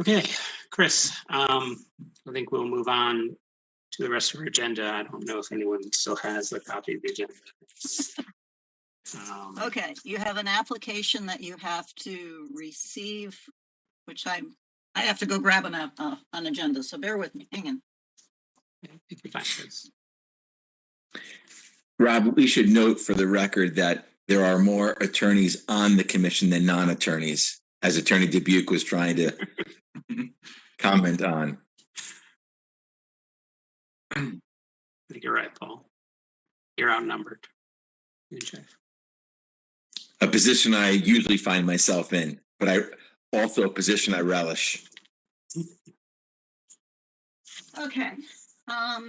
Okay, Chris, I think we'll move on to the rest of our agenda. I don't know if anyone still has a copy of the agenda. Okay, you have an application that you have to receive, which I have to go grab an agenda, so bear with me, hang on. I think you're fine, Chris. Rob, we should note for the record that there are more attorneys on the commission than non-attorneys, as Attorney Dubuque was trying to comment on. I think you're right, Paul. You're outnumbered. You can check. A position I usually find myself in, but also a position I relish. Okay,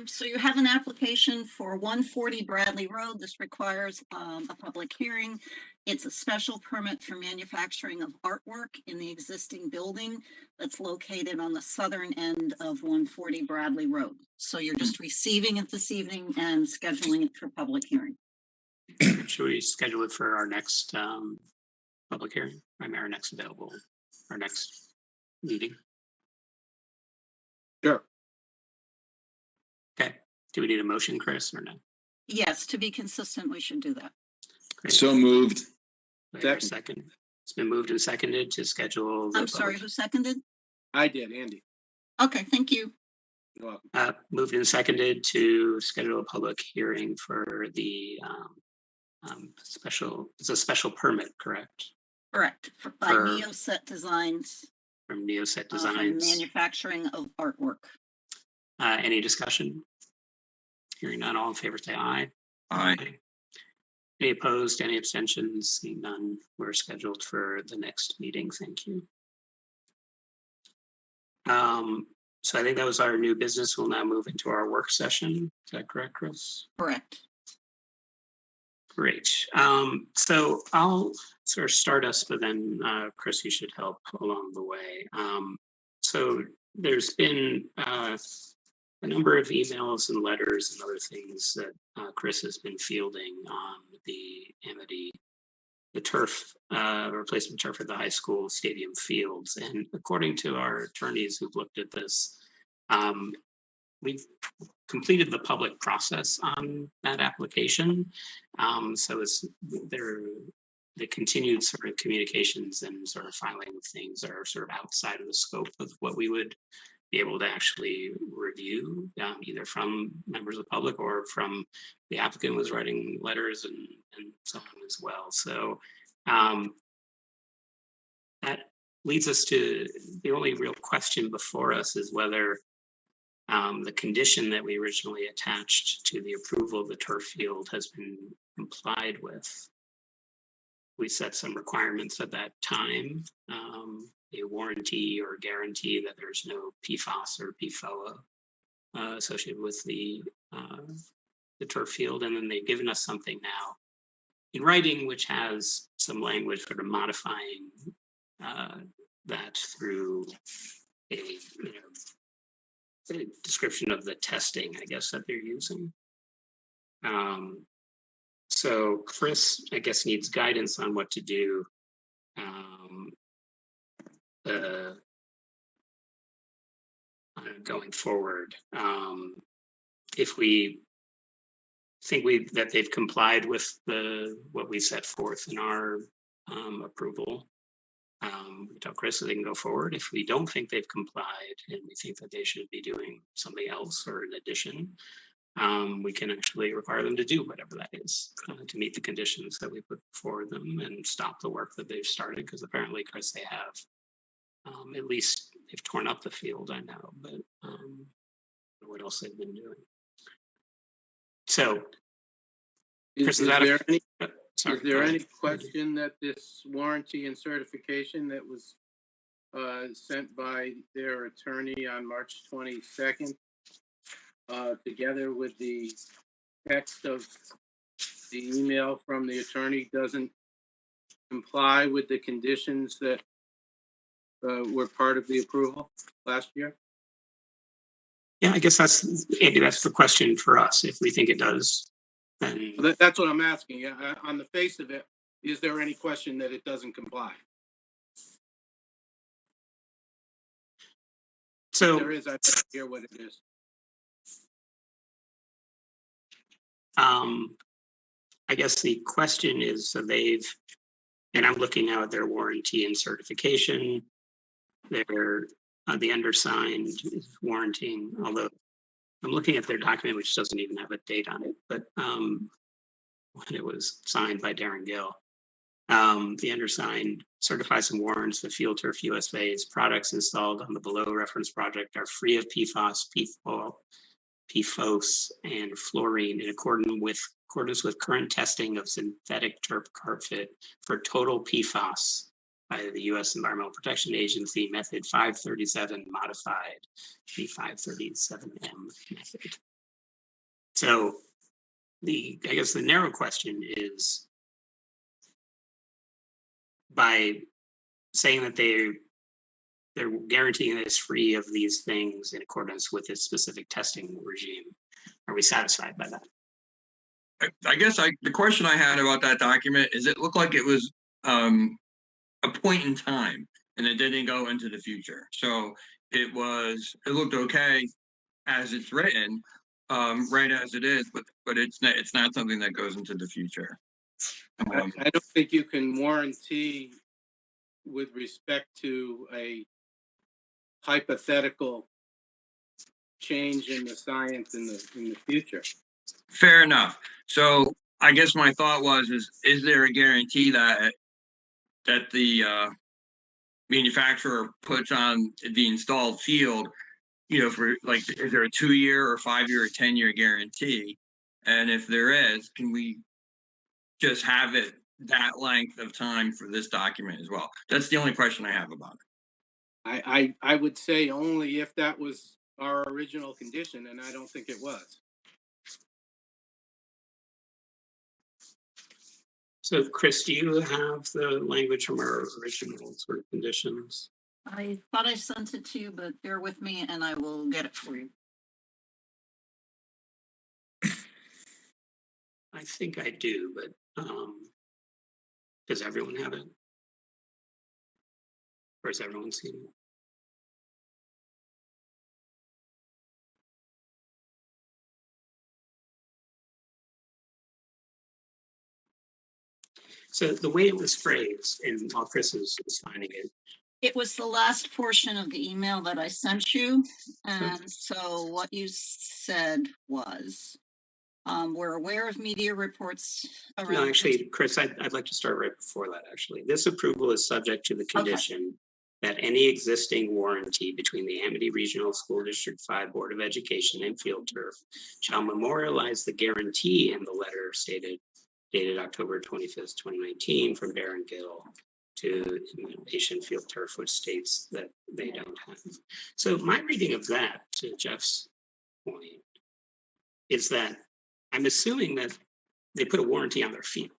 so you have an application for 140 Bradley Road. This requires a public hearing. It's a special permit for manufacturing of artwork in the existing building that's located on the southern end of 140 Bradley Road. So you're just receiving it this evening and scheduling it for public hearing. Should we schedule it for our next public hearing? Our next available, our next meeting? Sure. Okay. Do we need a motion, Chris, or no? Yes, to be consistent, we should do that. Great. So moved. Second. It's been moved and seconded to schedule. I'm sorry, who seconded? I did, Andy. Okay, thank you. You're welcome. Moved and seconded to schedule a public hearing for the it's a special permit, correct? Correct. By Neoset Designs. From Neoset For Designs. manufacturing of artwork. Any discussion? Hearing none, all in favor say aye. Aye. Any opposed? Any abstentions? Seeing none, we're scheduled for the next meeting. Thank you. So I think that was our new business. We'll now move into our work session. Is that correct, Chris? Correct. Great. So I'll sort of start us, but then Chris, you should help along the way. So there's been a number of emails and letters and other things that Chris has been fielding on the Amity, the turf, replacement turf at the high school stadium fields. And according to our attorneys who've looked at this, we've completed the public process on that application. So it's the continued sort of communications and sort of filing of things are sort of outside of the scope of what we would be able to actually review, either from members of the public or from the applicant was writing letters and so on as well. So that leads us to the only real question before us is whether the condition that we originally attached to the approval of the turf field has been complied with. We set some requirements at that time, a warranty or guarantee that there's no PFAS or PFOA associated with the turf field. And then they've given us something now in writing, which has some language sort of modifying that through a description of the testing, I guess, that they're using. So Chris, I guess, needs guidance on what to do. Going forward, if we think that they've complied with what we set forth in our approval, we tell Chris that they can go forward. If we don't think they've complied and we think that they should be doing something else or an addition, we can actually require them to do whatever that is to meet the conditions that we put before them and stop the work that they've started. Because apparently, Chris, they have at least they've torn up the field, I know, but I don't know what else they've been doing. So, Chris, is there any question that this warranty and certification that was sent by their attorney on March 22nd, together with the text of the email from the attorney, doesn't comply with the conditions that were part of the approval last year? Yeah, I guess that's the question for us. If we think it does, then That's what I'm asking. On the face of it, is there any question that it doesn't comply? So, There is, I'd like to hear what it is. I guess the question is, so they've, and I'm looking now at their warranty and certification. Their, the undersigned is warranting, although I'm looking at their document, which doesn't even have a date on it, but when it was signed by Darren Gill. The undersigned certifies and warrants the Field Turf USA's products installed on the below reference project are free of PFAS, PFOS, and fluorine in accordance with current testing of synthetic turf carpet for total PFAS by the U.S. Environmental Protection Agency method 537 modified, the 537M method. So I guess the narrow question is, by saying that they're guaranteeing that it's free of these things in accordance with this specific testing regime, are we satisfied by that? I guess the question I had about that document is it looked like it was a point in time and it didn't go into the future. So it looked okay as it's written, right as it is, but it's not something that goes into the future. I don't think you can warranty with respect to a hypothetical change in the science in the future. Fair enough. So I guess my thought was, is there a guarantee that the manufacturer puts on the installed field, for like, is there a 2-year or 5-year or 10-year guarantee? And if there is, can we just have it that length of time for this document as well? That's the only question I have about it. I would say only if that was our original condition, and I don't think it was. So Chris, do you have the language from our original sort of conditions? I thought I sent it to you, but bear with me and I will get it for you. I think I do, but does everyone have it? Or has everyone seen it? So the way it was phrased, and while Chris is finding it, It was the last portion of the email that I sent you. And so what you said was, we're aware of media reports around. no, actually, Chris, I'd like to start right before that, actually. This approval is subject to the condition that any existing warranty between the Amity Regional School District 5 Board of Education and Field Turf shall memorialize the guarantee in the letter dated October 25th, 2019 from Darren Gill to Innovation Field Turf, which states that they don't have. So my reading of that, to Jeff's point, is that I'm assuming that they put a warranty on their field.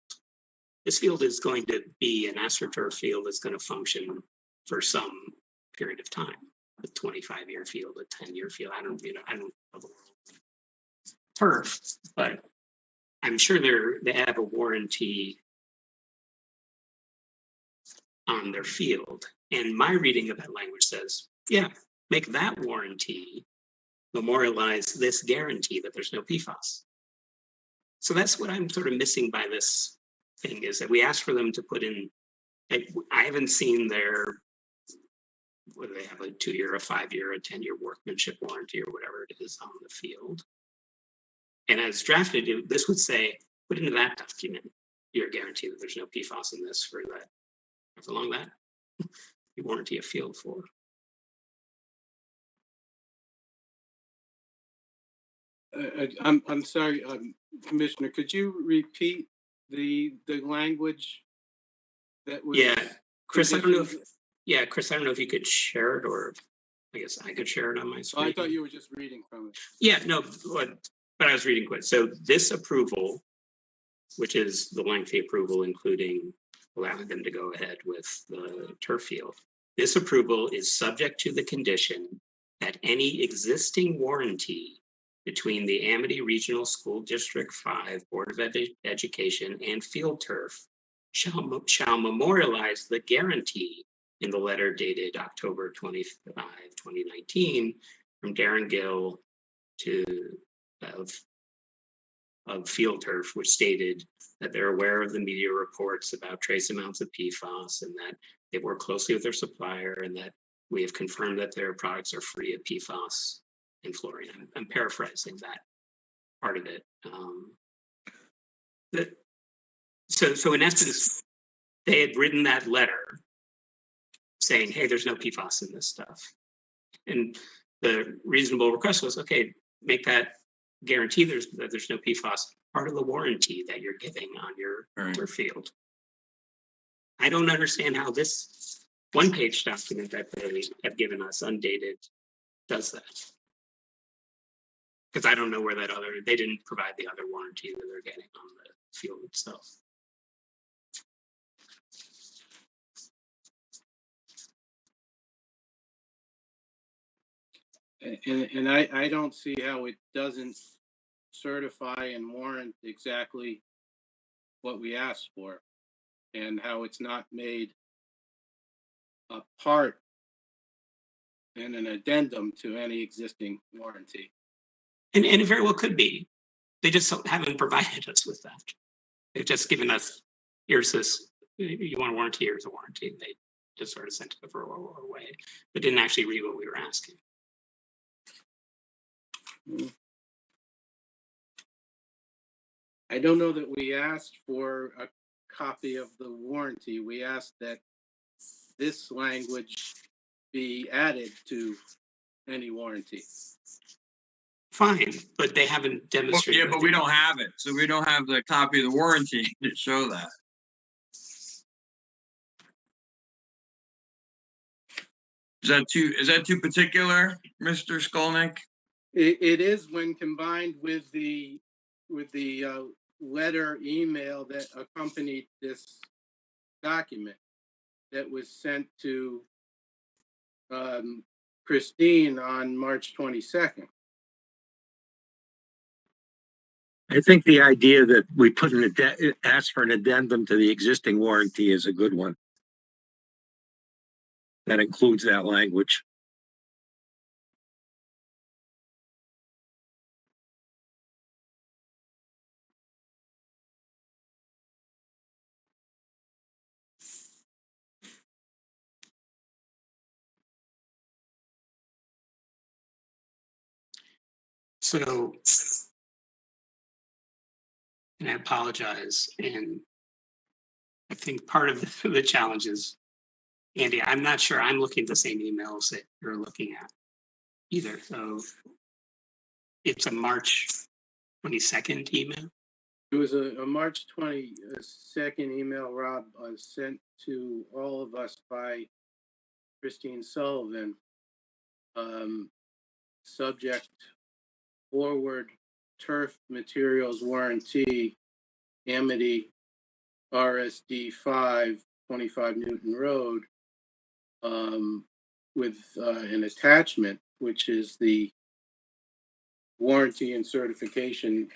This field is going to be an AstroTurf field that's going to function for some period of time. A 25-year field, a 10-year field. I don't know the turf, but I'm sure they have a warranty on their field. And my reading of that language says, yeah, make that warranty memorialize this guarantee that there's no PFAS. So that's what I'm sort of missing by this thing, is that we asked for them to put in, I haven't seen whether they have a 2-year, a 5-year, a 10-year workmanship warranty or whatever it is on the field. And as drafted, this would say, put into that document your guarantee that there's no PFAS in this for that. How long that you warranty a field for. I'm sorry, Commissioner, could you repeat the language that was? Yeah, Chris, I don't know if you could share it, or I guess I could share it on my screen. I thought you were just reading from it. Yeah, no, but I was reading quick. So this approval, which is the lengthy approval, including allowing them to go ahead with the turf field. This approval is subject to the condition that any existing warranty between the Amity Regional School District 5 Board of Education and Field Turf shall memorialize the guarantee in the letter dated October 25, 2019, from Darren Gill of Field Turf, which stated that they're aware of the media reports about trace amounts of PFAS and that they work closely with their supplier and that we have confirmed that their products are free of PFAS and fluorine. I'm paraphrasing that part of it. So in essence, they had written that letter saying, hey, there's no PFAS in this stuff. And the reasonable request was, okay, make that guarantee that there's no PFAS part of the warranty that you're giving on your field. I don't understand how this one-page document that they have given us undated does that. Because I don't know where they didn't provide the other warranty that they're getting on the field itself. And I don't see how it doesn't certify and warrant exactly what we asked for, and how it's not made a part and an addendum to any existing warranty. And it very well could be. They just haven't provided us with that. They've just given us, here's this, you want a warranty, here's a warranty. And they just sort of sent it away, but didn't actually read what we were asking. I don't know that we asked for a copy of the warranty. We asked that this language be added to any warranty. Fine, but they haven't Well, demonstrated. yeah, but we don't have it, so we don't have the copy of the warranty to show that. Is that too particular, Mr. Skolnick? It is when combined with the letter email that accompanied this document that was sent to Christine on March 22nd. I think the idea that we put ask for an addendum to the existing warranty is a good one. That includes that language. So, and I apologize. And I think part of the challenge is, Andy, I'm not sure I'm looking at the same emails that you're looking at either. So it's a March 22nd email. It was a March 22nd email, Rob, sent to all of us by Christine Sullivan. Subject: forward turf materials warranty, Amity RSD 5, 25 Newton Road, with an attachment, which is the warranty and certification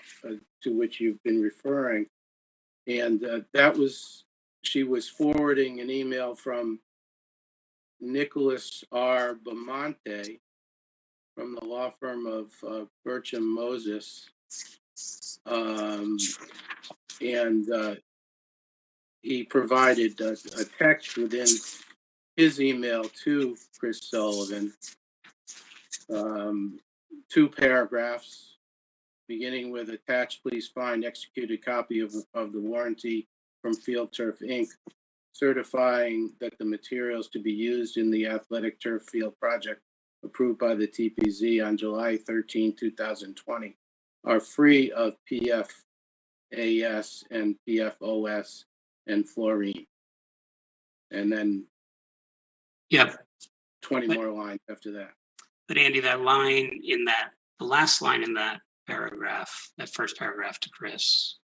to which you've been referring. And she was forwarding an email from Nicholas R. Bamonte from the law firm of Bircham Moses. And he provided a text within his email to Chris Sullivan, 2 paragraphs, beginning with attached, please find executed copy of the warranty from Field Turf Inc., certifying that the materials to be used in the athletic turf field project approved by the TPZ on July 13, 2020 are free of PFAS and PFOS and fluorine. And then 20 more lines after that. But Andy, that line in the last line in that paragraph, that first paragraph to Chris,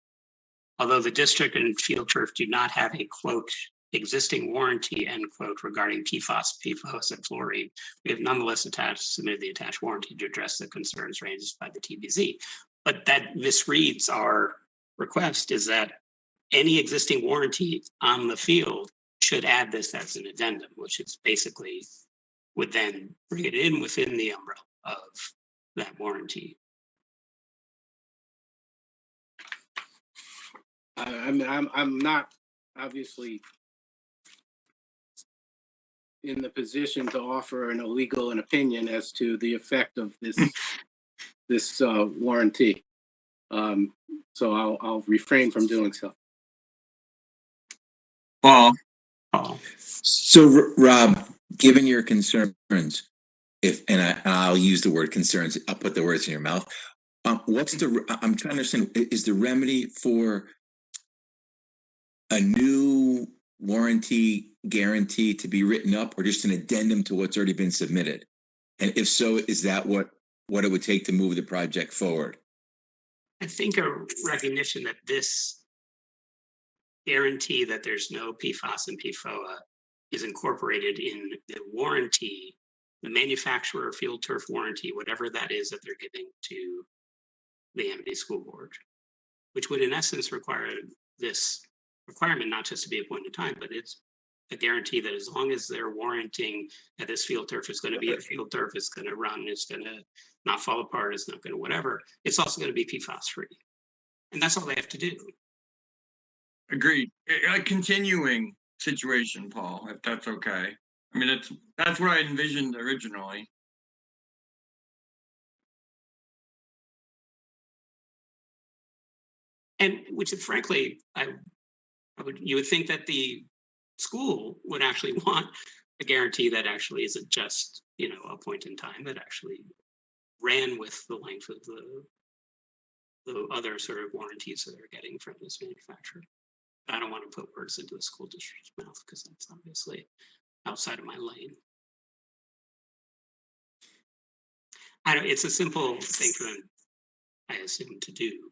although the district and Field Turf do not have a quote existing warranty end quote regarding PFAS, PFOS, and fluorine, we have nonetheless submitted the attached warranty to address the concerns raised by the TPZ. But that misreads our request is that any existing warranty on the field should add this as an addendum, which is basically would then bring it in within the umbrella of that warranty. I'm not obviously in the position to offer an opinion as to the effect of this warranty. So I'll refrain from doing so. Paul, So Rob, given your concerns, I'll use the word concerns, I'll put the words in your mouth. I'm trying to understand, is the remedy for a new warranty guarantee to be written up or just an addendum to what's already been submitted? And if so, is that what it would take to move the project forward? I think a recognition that this guarantee that there's no PFAS and PFOA is incorporated in the warranty, the manufacturer field turf warranty, whatever that is that they're giving to the Amity School Board, which would in essence require this requirement not just to be a point in time, but it's a guarantee that as long as they're warranting that this field turf is going to be a field turf, it's going to run, it's going to not fall apart, it's not going to whatever, it's also going to be PFAS free. And that's all they have to do. agreed. A continuing situation, Paul, if that's okay. I mean, that's what I envisioned originally. And which is frankly, you would think that the school would actually want a guarantee that actually isn't just, a point in time, that actually ran with the length of the other sort of warranties that they're getting from this manufacturer. I don't want to put words into the school district's mouth because that's obviously outside of my lane. It's a simple thing for them, I assume, to do.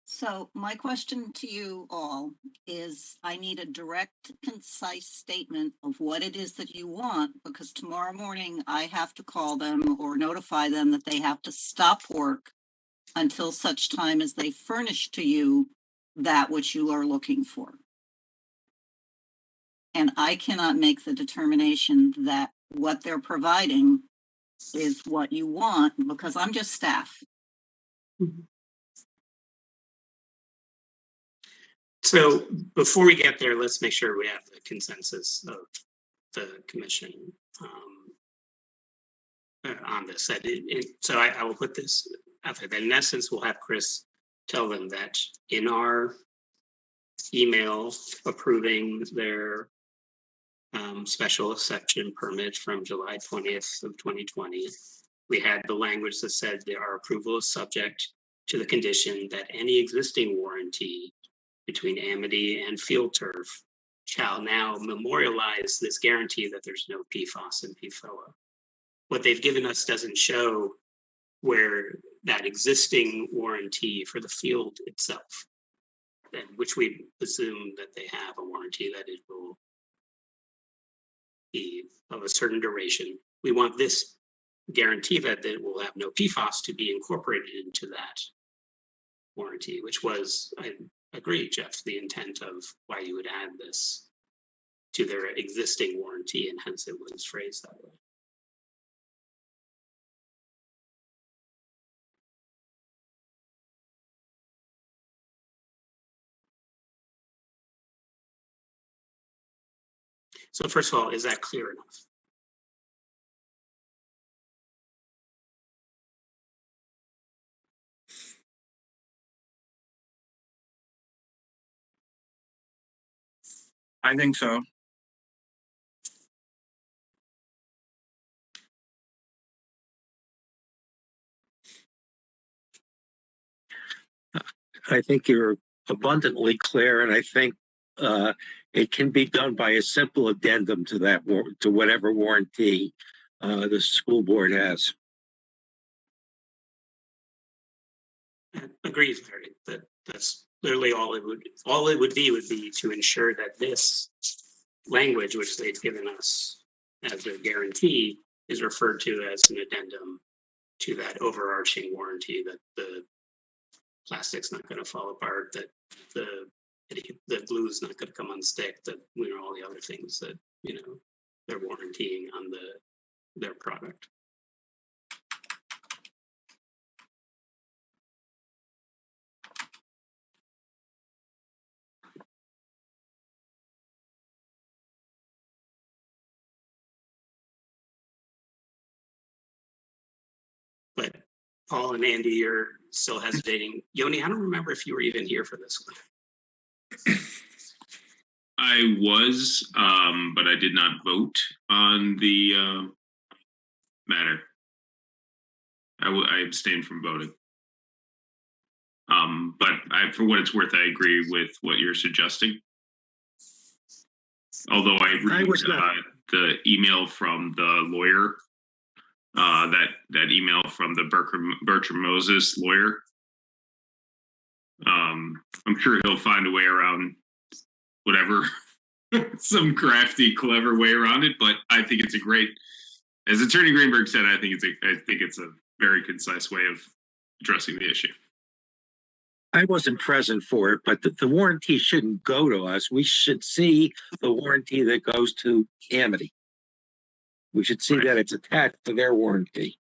So my question to you all is, I need a direct, concise statement of what it is that you want, because tomorrow morning I have to call them or notify them that they have to stop work until such time as they furnish to you that which you are looking for. And I cannot make the determination that what they're providing is what you want because I'm just staff. Mm-hmm. So before we get there, let's make sure we have the consensus of the commission on this. So I will put this out there. In essence, we'll have Chris tell them that in our email approving their special exception permit from July 20th of 2020, we had the language that said that our approval is subject to the condition that any existing warranty between Amity and Field Turf shall now memorialize this guarantee that there's no PFAS and PFOA. What they've given us doesn't show where that existing warranty for the field itself, which we assume that they have a warranty that it will be of a certain duration. We want this guarantee that it will have no PFAS to be incorporated into that warranty, which was, I agree, Jeff, the intent of why you would add this to their existing warranty, and hence it was phrased that way. So first of all, is that clear enough? I think so. I think you're abundantly clear, and I think it can be done by a simple addendum to that to whatever warranty the school board has. Agrees, Larry. That's literally all it would be to ensure that this language, which they've given us as a guarantee, is referred to as an addendum to that overarching warranty that the plastic's not going to fall apart, that the the glue's not going to come unstick, that, all the other things that, they're warrantying on their product. But Paul and Andy, you're still hesitating. Yoni, I don't remember if you were even here for this one. I was, but I did not vote on the matter. I abstained from voting. But for what it's worth, I agree with what you're suggesting. Although I read the email from the lawyer, that email from the Bertram Moses lawyer. I'm sure he'll find a way around whatever, some crafty, clever way around it. But I think it's a great, as Attorney Greenberg said, I think it's a very concise way of addressing the issue. I wasn't present for it, but the warranty shouldn't go to us. We should see the warranty that goes to Amity. We should see that it's attached to their warranty.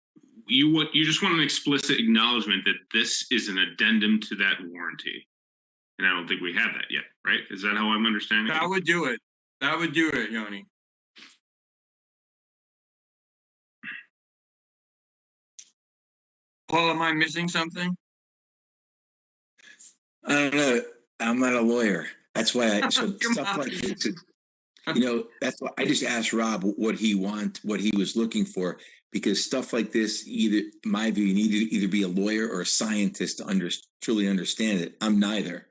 You just want an explicit acknowledgement that this is an addendum to that warranty. And I don't think we have that yet, right? Is that how I'm understanding it? That would do it. That would do it, Yoni. Paul, am I missing something? I don't know. I'm not a lawyer. That's why so stuff like this. That's why I just asked Rob what he was looking for, because stuff like this, in my view, you need to either be a lawyer or a scientist to truly understand it. I'm neither.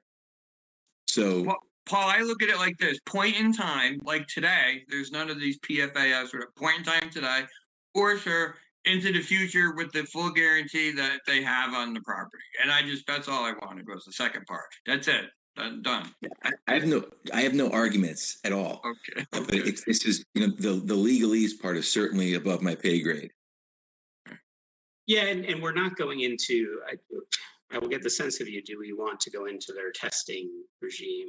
So, Paul, I look at it like this: point in time, like today, there's none of these PFAS or point in time today, or sir, into the future with the full guarantee that they have on the property. And that's all I wanted was the second part. That's it. Done. I have no arguments at all. Okay. But this is, the legalese part is certainly above my pay grade. Yeah, and we're not going into. I will get the sense of you. Do we want to go into their testing regime?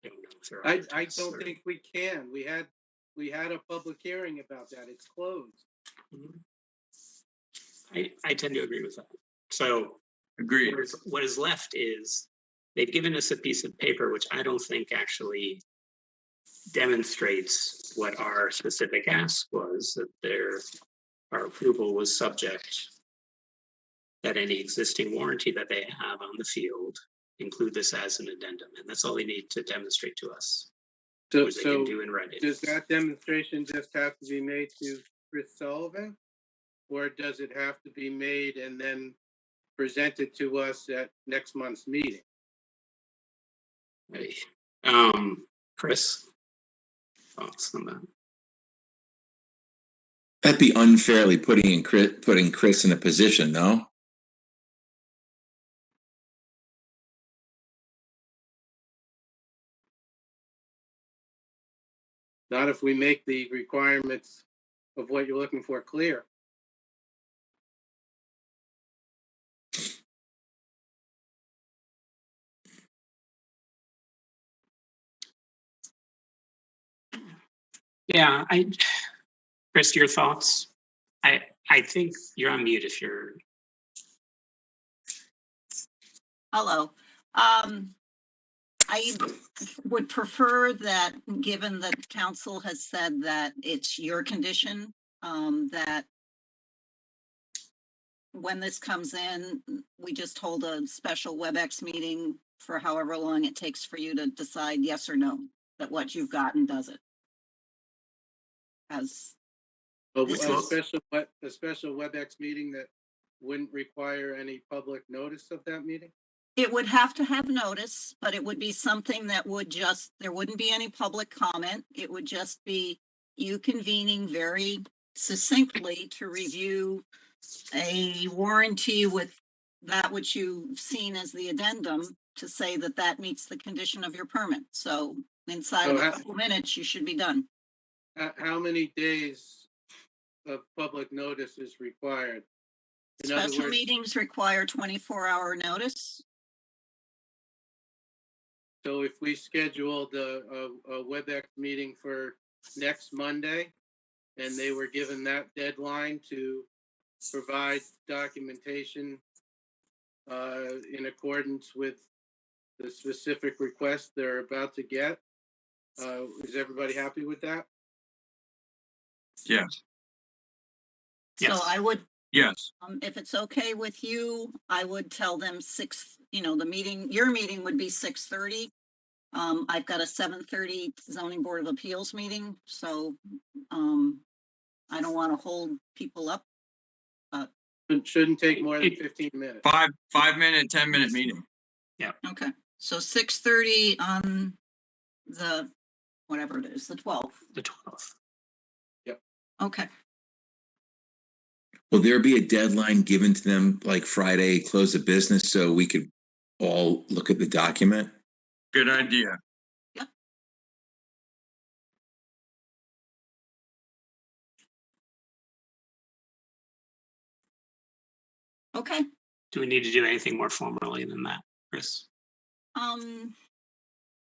I don't know if there are. I don't think we can. We had a public hearing about that. It's closed. I tend to agree with that. So, agreed. What is left is they've given us a piece of paper which I don't think actually demonstrates what our specific ask was, that our approval was subject, that any existing warranty that they have on the field include this as an addendum, and that's all they need to demonstrate to us. So they can do in writing. Does that demonstration just have to be made to Chris Sullivan, or does it have to be made and then presented to us at next month's meeting? Hey, Chris, thoughts on that? That'd be unfairly putting Chris in a position, no? Not if we make the requirements of what you're looking for clear. Yeah, Chris, your thoughts? I think you're on mute if you're. Hello. I would prefer that, given that council has said that it's your condition, that when this comes in, we just hold a special WebEx meeting for however long it takes for you to decide yes or no, that what you've gotten does it. As a special WebEx meeting that wouldn't require any public notice of that meeting? it would have to have notice, but it would be something that would there wouldn't be any public comment. It would just be you convening very succinctly to review a warranty with that which you've seen as the addendum to say that that meets the condition of your permit. So inside of a couple minutes, you should be done. How many days of public notice is required? Special meetings require 24-hour notice. So if we scheduled a WebEx meeting for next Monday, and they were given that deadline to provide documentation in accordance with the specific request they're about to get, is everybody happy with that? Yes, So Yes. I would, yes. if it's okay with you, I would tell them the meeting, your meeting would be 6:30. I've got a 7:30 zoning board of appeals meeting, so, I don't want to hold people up. It shouldn't take more than 15 minutes. 5 minute, 10-minute meeting. Okay, so 6:30 on the, whatever it is, the 12th. The 12th. Okay, Will there be a deadline given to them, like Friday, close of business, so we could all look at the document? Good idea. okay. Do we need to do anything more formally than that, Chris?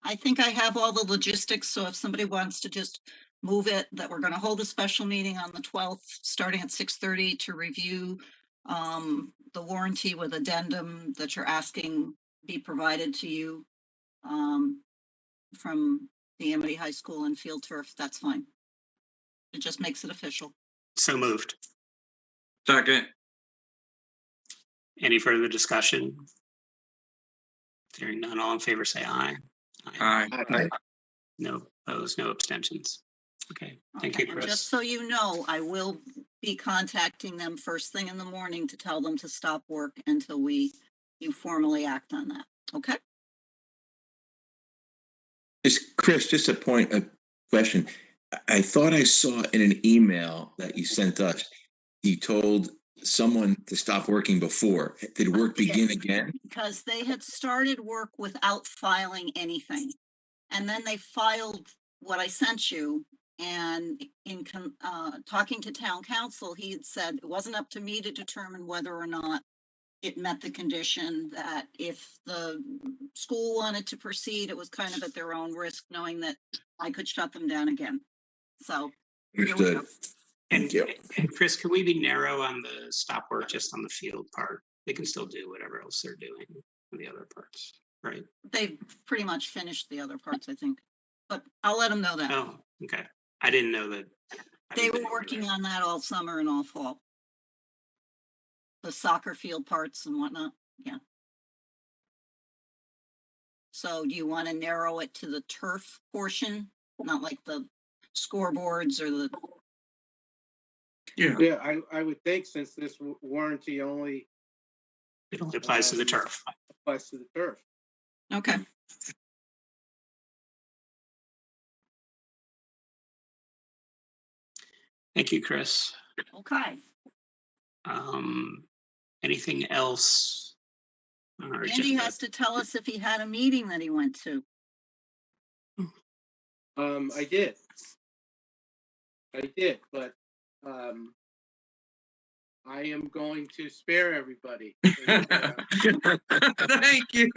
I think I have all the logistics, so if somebody wants to just move it, that we're gonna hold a special meeting on the 12th, starting at 6:30 to review the warranty with addendum that you're asking be provided to you from the Amity High School and Field Turf, that's fine. It just makes it official. So moved. Second. Any further discussion? Hearing none, all in favor, say aye. Aye. No opposed, no abstentions. Okay, thank Okay, you, and Chris. just so you know, I will be contacting them first thing in the morning to tell them to stop work until you formally act on that, okay? Chris, just a question. I thought I saw in an email that you sent us, you told someone to stop working before. Did work begin again? Because they had started work without filing anything. And then they filed what I sent you, and in talking to town council, he had said it wasn't up to me to determine whether or not it met the condition, that if the school wanted to proceed, it was kind of at their own risk, knowing that I could shut them down again. So here we Understood. go. Thank you. And Chris, can we be narrow on the stop work just on the field part? They can still do whatever else they're doing on the other parts, right? They've pretty much finished the other parts, I think, but I'll let them know that. Oh, okay. I didn't know that. They were working on that all summer and all fall. The soccer field parts and whatnot, yeah. So do you want to narrow it to the turf portion, not like the scoreboards or the, Yeah. Yeah, I would think since this warranty only It only applies to the turf. applies to the turf. okay, Thank you, Chris. okay. Anything else on our Andy agenda? has to tell us if he had a meeting that he went to. I did, but I am going to spare everybody. Thank you.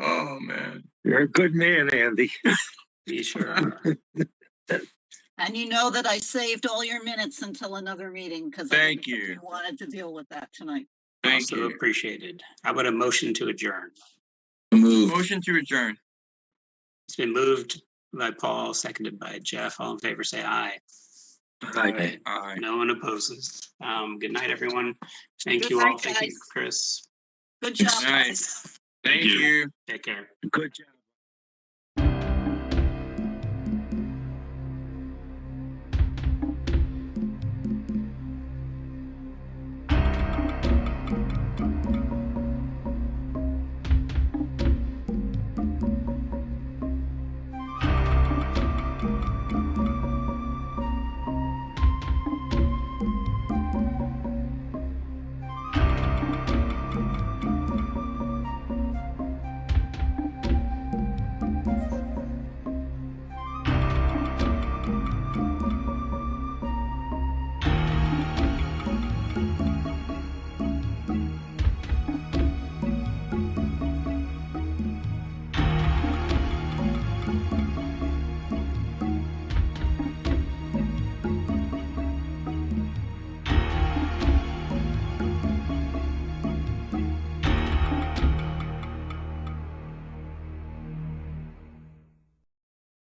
Oh, man. You're a good man, Andy. Be sure. And you know that I saved all your minutes until another meeting because Thank you. wanted to deal with that tonight. Thank Also you. appreciated. How about a motion to adjourn? Move. Motion to adjourn. It's been moved by Paul, seconded by Jeff. All in favor, say aye. Aye. Aye. No one opposes. Good night, everyone. Thank Good you all. night, Thank you, guys. Chris. Good job, Night. guys. Thank you. you. Take care. Good job.